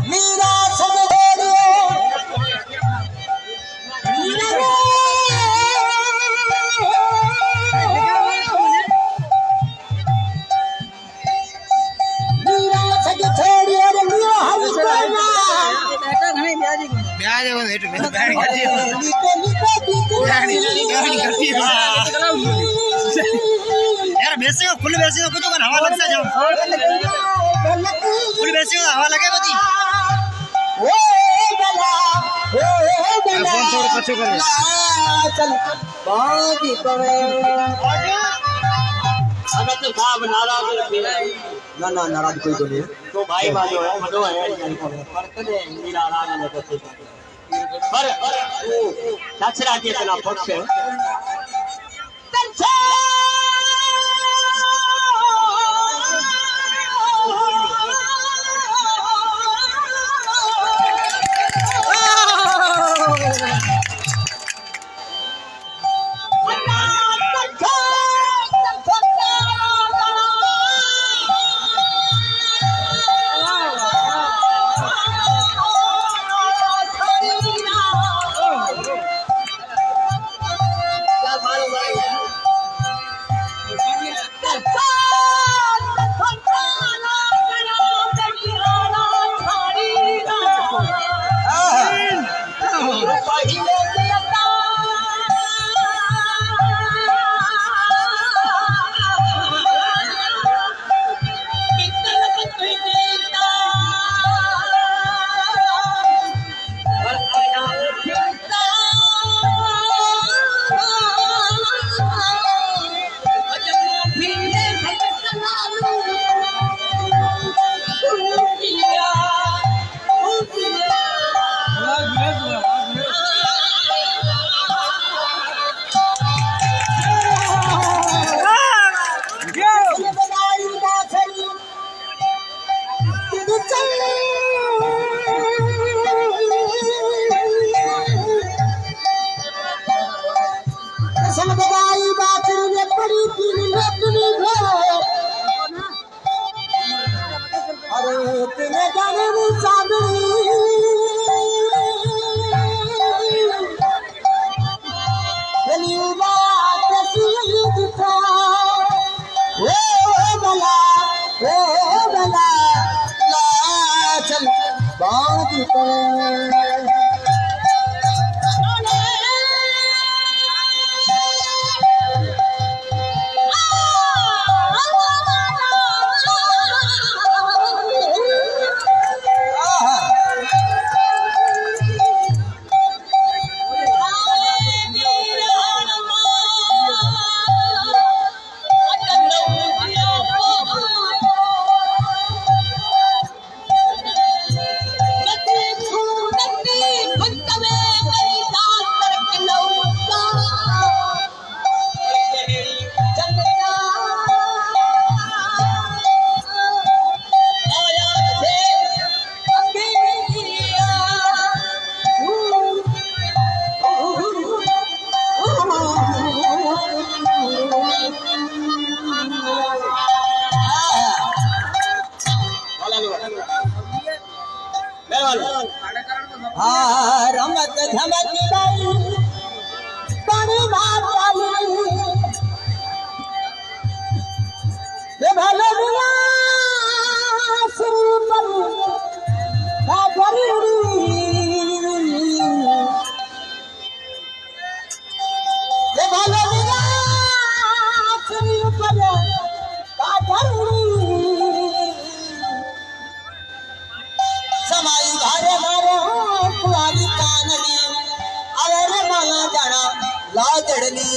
मीरा समझोड़ियो मीरा सज छोड़ियो रे मीरा हरि कोना बेटा घणे ब्याज वो हेठ में बैठ गई यार वैसे हो फुल वैसे हो कुछ तो हवा लगता जाओ फुल वैसे हो हवा लगे बदी ओ बला फोन छोड़ पछो कर चल बागी पवे अगर तो साहब नाराज ना ना नाराज कोई तो नहीं तो भाई बाजो है मडो है पर कदे मीरा राज ने तो पर दक्षरा के इतना पक्ष है रमत झमक गई पानी भले दुआ श्री पर भले दुआ श्री पर समाई घरे मारो कुआरी काननी अरे माला जाना लाजड़नी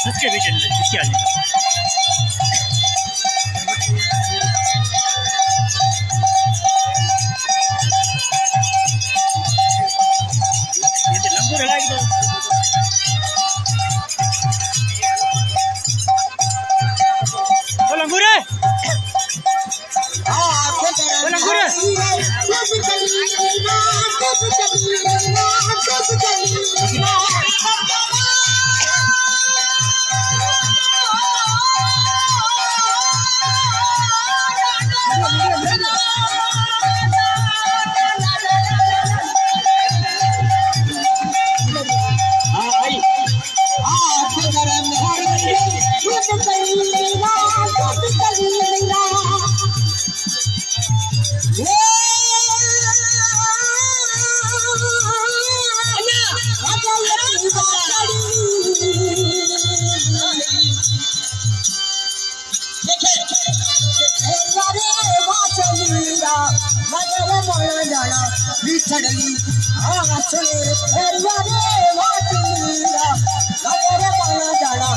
इसके भी चल इसके आगे ये तो लंबू रहा एकदम वो लंबू रे वो लंबू रे चढ़ली हाँ सुने फेरिया रे वाट मीरा लगे रे पाना जाना